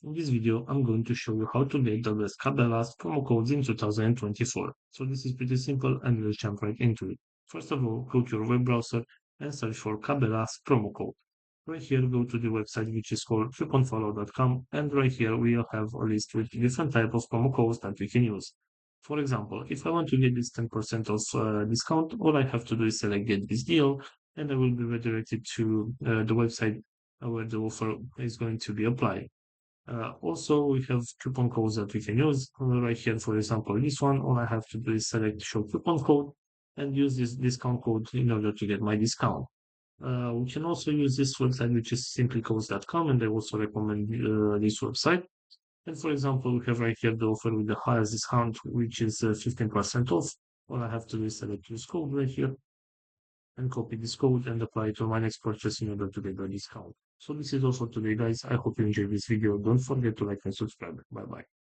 In this video, I'm going to show you how to get the best Cabelas promo codes in 2024. So this is pretty simple and we'll jump right into it. First of all, go to your web browser and search for Cabelas promo code. Right here, go to the website which is called couponfollow.com, and right here we'll have a list with different type of promo codes that we can use. For example, if I want to get this 10% of discount, all I have to do is select get this deal, and I will be redirected to the website where the offer is going to be applied. Also, we have coupon codes that we can use. Right here, for example, this one, all I have to do is select show coupon code and use this discount code in order to get my discount. We can also use this website, which is simplycodes.com, and I also recommend this website. And for example, we have right here the offer with the highest discount, which is 15% off. All I have to do is select this code right here and copy this code and apply it to my next purchase in order to get the discount. So this is all for today, guys. I hope you enjoyed this video. Don't forget to like and subscribe. Bye bye.